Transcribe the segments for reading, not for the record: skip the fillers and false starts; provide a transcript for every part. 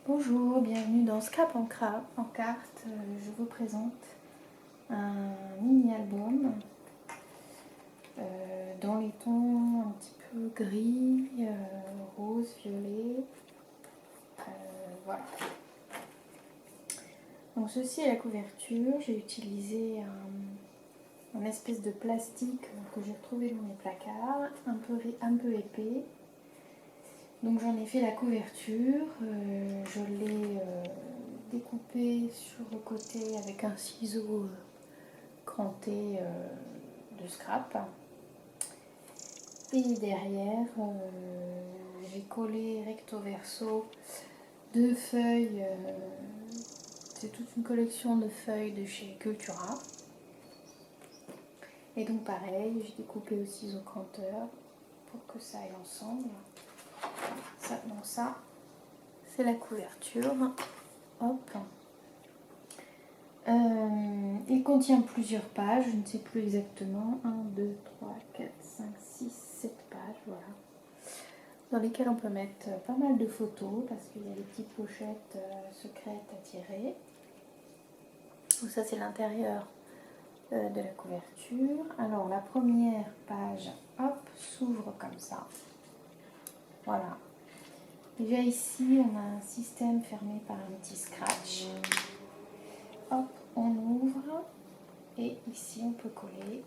Bonjour, bienvenue dans Scrap en carte. Je vous présente un mini-album dans les tons un petit peu gris, rose, violet. Voilà. Donc ceci est la couverture. J'ai utilisé un espèce de plastique que j'ai retrouvé dans mes placards, un peu épais. Donc j'en ai fait la couverture, je l'ai découpé sur le côté avec un ciseau cranté de scrap. Et derrière, j'ai collé recto verso deux feuilles, c'est toute une collection de feuilles de chez Cultura. Et donc pareil, j'ai découpé au ciseau cranteur pour que ça aille ensemble. Ça, c'est la couverture. Hop. Il contient plusieurs pages, je ne sais plus exactement. 1, 2, 3, 4, 5, 6, 7 pages, voilà. Dans lesquelles on peut mettre pas mal de photos parce qu'il y a des petites pochettes secrètes à tirer. Donc ça c'est l'intérieur de la couverture. Alors la première page, hop, s'ouvre comme ça. Voilà. Déjà ici on a un système fermé par un petit scratch. Hop, on ouvre et ici on peut coller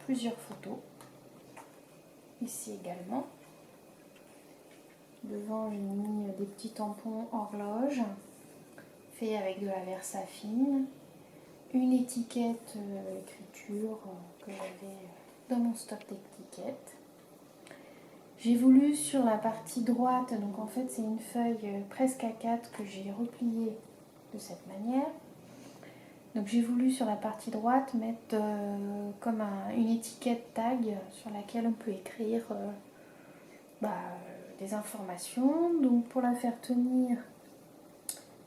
plusieurs photos. Ici également. Devant j'ai mis des petits tampons horloge faits avec de la versafine. Une étiquette écriture que j'avais dans mon stock d'étiquettes. J'ai voulu sur la partie droite, donc en fait c'est une feuille presque A4 que j'ai repliée de cette manière. Donc j'ai voulu sur la partie droite mettre comme une étiquette tag sur laquelle on peut écrire des informations. Donc pour la faire tenir,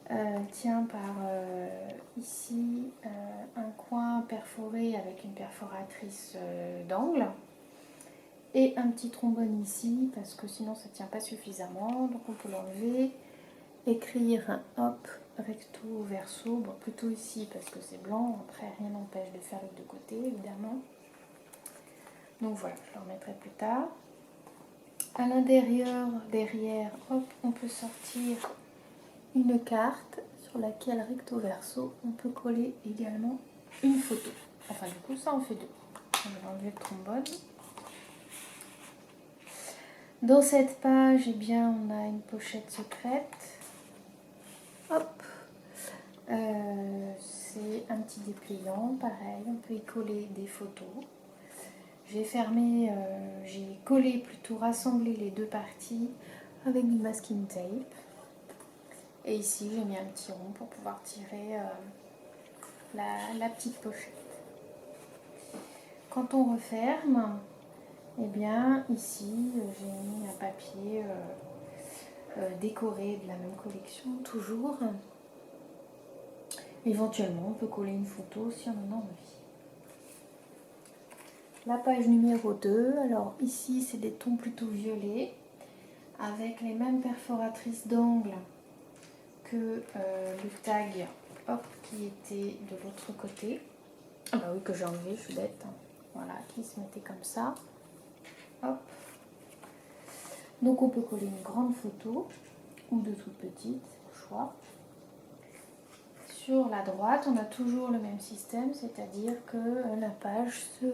elle tient par ici un coin perforé avec une perforatrice d'angle et un petit trombone ici parce que sinon ça ne tient pas suffisamment, donc on peut l'enlever, écrire hop recto verso, bon plutôt ici parce que c'est blanc, après rien n'empêche de faire les deux côtés évidemment. Donc voilà, je le remettrai plus tard. À l'intérieur, derrière, hop, on peut sortir une carte sur laquelle recto verso on peut coller également une photo. Enfin du coup ça en fait deux. On va enlever le trombone. Dans cette page, eh bien, on a une pochette secrète. Hop, c'est un petit dépliant, pareil, on peut y coller des photos. J'ai fermé, j'ai collé plutôt rassemblé les deux parties avec du masking tape. Et ici, j'ai mis un petit rond pour pouvoir tirer la petite pochette. Quand on referme, eh bien, ici, j'ai mis un papier décoré de la même collection, toujours. Éventuellement, on peut coller une photo si on en a envie. La page numéro 2, alors ici, c'est des tons plutôt violets, avec les mêmes perforatrices d'angle que le tag hop, qui était de l'autre côté. Ah bah oui, que j'ai enlevé, je suis bête. Voilà, qui se mettait comme ça. Hop. Donc on peut coller une grande photo ou de toutes petites, c'est au choix. Sur la droite, on a toujours le même système, c'est-à-dire que la page se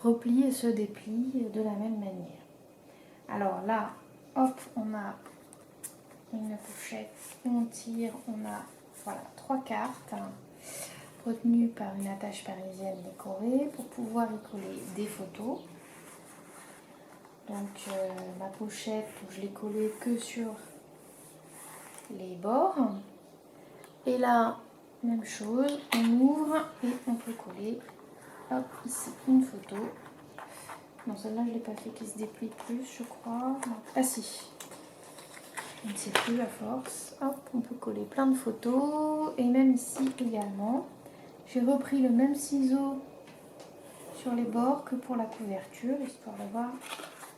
replie et se déplie de la même manière. Alors là, hop, on a une pochette où on tire, on a voilà, 3 cartes retenues par une attache parisienne décorée pour pouvoir y coller des photos. Donc ma pochette, je l'ai collée que sur les bords. Et là, même chose, on ouvre et on peut coller, hop, ici, une photo. Non, celle-là, je ne l'ai pas fait qui se déplie plus, je crois. Non. Ah si, je ne sais plus à force. Hop, on peut coller plein de photos. Et même ici également. J'ai repris le même ciseau sur les bords que pour la couverture, histoire d'avoir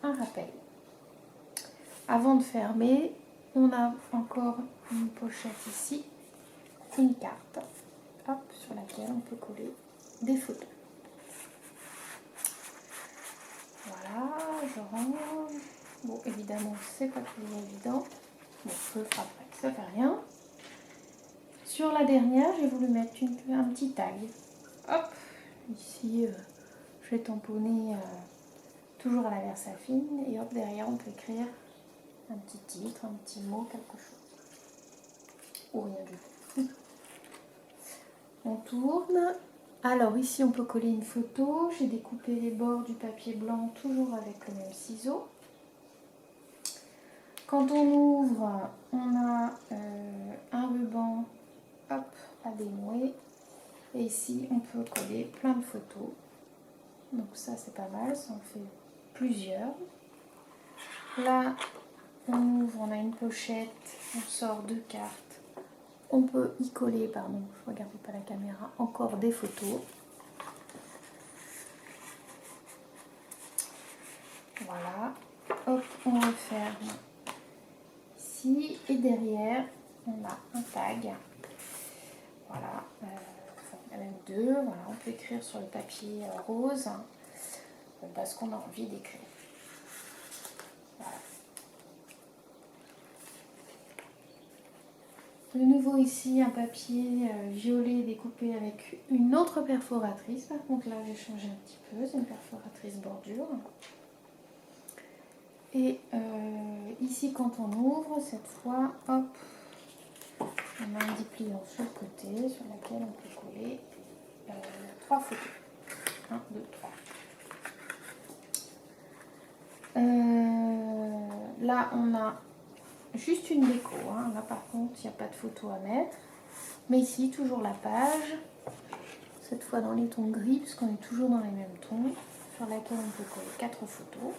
un rappel. Avant de fermer, on a encore une pochette ici, une carte, hop, sur laquelle on peut coller des photos. Voilà, je range. Bon, évidemment, c'est pas toujours évident. Bon, je le ferai après, ça fait rien. Sur la dernière, j'ai voulu mettre un petit tag. Hop, ici, je vais tamponner toujours à la Versafine. Et hop, derrière, on peut écrire un petit titre, un petit mot, quelque chose. Ou rien du tout. On tourne. Alors ici, on peut coller une photo. J'ai découpé les bords du papier blanc, toujours avec le même ciseau. Quand on ouvre, on a un ruban, hop, à dénouer. Et ici, on peut coller plein de photos. Donc ça, c'est pas mal, ça en fait plusieurs. Là, on ouvre, on a une pochette, on sort 2 cartes. On peut y coller, pardon, je ne regarde pas la caméra, encore des photos. Voilà, hop, on referme ici. Et derrière, on a un tag. Voilà, il y en a même 2. Voilà, on peut écrire sur le papier rose ce qu'on a envie d'écrire. Voilà. De nouveau ici, un papier violet découpé avec une autre perforatrice. Par contre, là, j'ai changé un petit peu. C'est une perforatrice bordure. Et ici, quand on ouvre, cette fois, hop, on a un dépliant sur le côté sur laquelle on peut coller 3 photos. 1, 2, 3. Là, on a juste une déco. Hein. Là, par contre, il n'y a pas de photo à mettre. Mais ici, toujours la page. Cette fois dans les tons gris, puisqu'on est toujours dans les mêmes tons. Sur laquelle on peut coller 4 photos.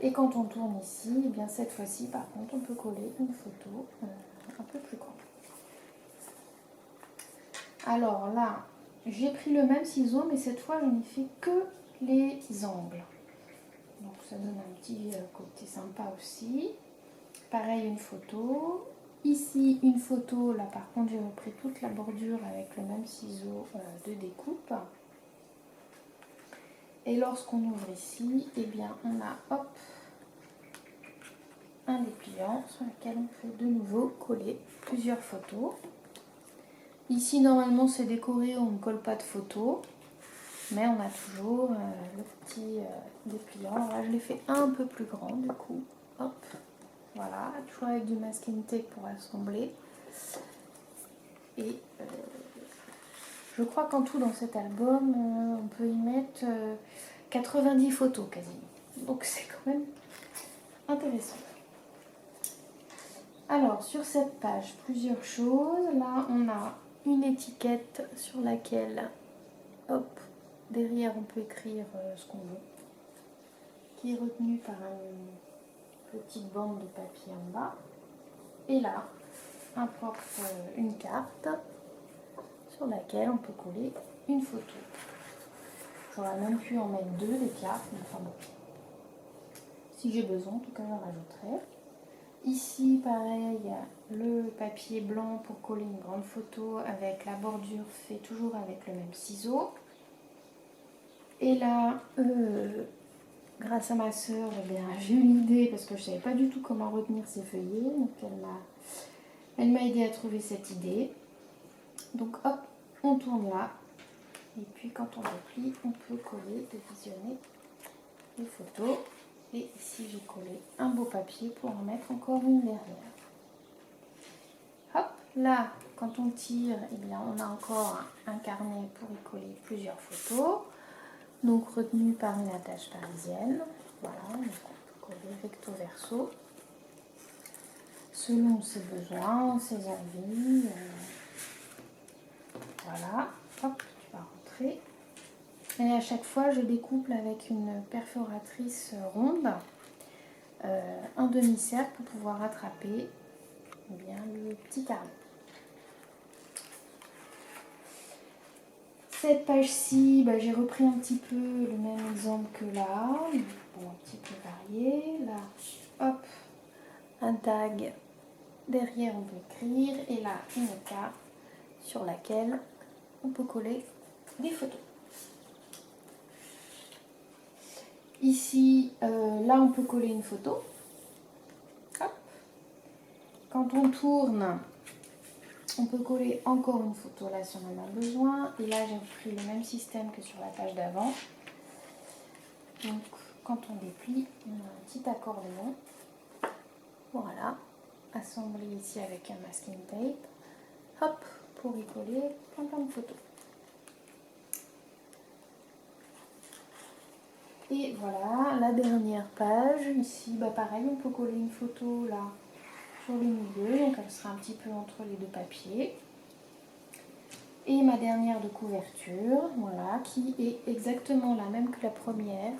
Et quand on tourne ici, eh bien cette fois-ci, par contre, on peut coller une photo un peu plus grande. Alors là, j'ai pris le même ciseau, mais cette fois, je n'ai fait que les angles. Donc ça donne un petit côté sympa aussi. Pareil, une photo. Ici, une photo. Là, par contre, j'ai repris toute la bordure avec le même ciseau de découpe. Et lorsqu'on ouvre ici, eh bien, on a, hop, un dépliant sur lequel on peut de nouveau coller plusieurs photos. Ici, normalement, c'est décoré, on ne colle pas de photos. Mais on a toujours le petit dépliant. Alors là, je l'ai fait un peu plus grand, du coup. Hop, voilà, toujours avec du masking tape pour assembler. Et je crois qu'en tout, dans cet album, on peut y mettre 90 photos quasiment. Donc c'est quand même intéressant. Alors, sur cette page, plusieurs choses. Là, on a une étiquette sur laquelle, hop, derrière, on peut écrire ce qu'on veut, qui est retenue par une petite bande de papier en bas. Et là, un porte une carte sur laquelle on peut coller une photo. J'aurais même pu en mettre 2 des cartes, mais enfin bon. Si j'ai besoin, en tout cas, je rajouterai. Ici, pareil, le papier blanc pour coller une grande photo avec la bordure fait toujours avec le même ciseau. Et là, grâce à ma soeur, j'ai eu l'idée parce que je ne savais pas du tout comment retenir ces feuillets. Donc elle m'a aidé à trouver cette idée. Donc hop, on tourne là. Et puis quand on replie, on peut coller, visionner les photos. Et ici, j'ai collé un beau papier pour en mettre encore une derrière. Hop, là, quand on tire, eh bien, on a encore un carnet pour y coller plusieurs photos. Donc retenu par une attache parisienne. Voilà, donc on peut coller recto verso. Selon ses besoins, ses envies. Voilà, hop, tu vas rentrer. Et à chaque fois, je découpe avec une perforatrice ronde un demi-cercle pour pouvoir attraper bien le petit carnet. Cette page-ci, j'ai repris un petit peu le même exemple que là, bon, un petit peu varié. Là, tag. Derrière, on peut écrire. Et là, une carte sur laquelle on peut coller des photos. Ici, là, on peut coller une photo. Hop. Quand on tourne, on peut coller encore une photo là si on en a besoin. Et là, j'ai pris le même système que sur la page d'avant. Donc, quand on déplie, on a un petit accordéon. Voilà, assemblé ici avec un masking tape. Hop, pour y coller plein de photos. Et voilà, la dernière page. Ici, pareil, on peut coller une photo là sur le milieu. Donc, elle sera un petit peu entre les deux papiers. Et ma dernière de couverture, voilà, qui est exactement la même que la première,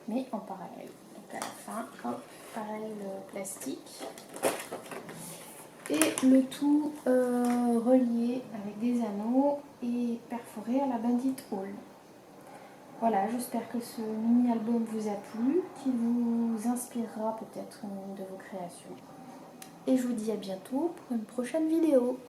mais en parallèle. Donc à la fin, hop, pareil le plastique. Et le tout relié avec des anneaux et perforé à la Bandit Hall. Voilà, j'espère que ce mini-album vous a plu, qu'il vous inspirera peut-être une de vos créations. Et je vous dis à bientôt pour une prochaine vidéo.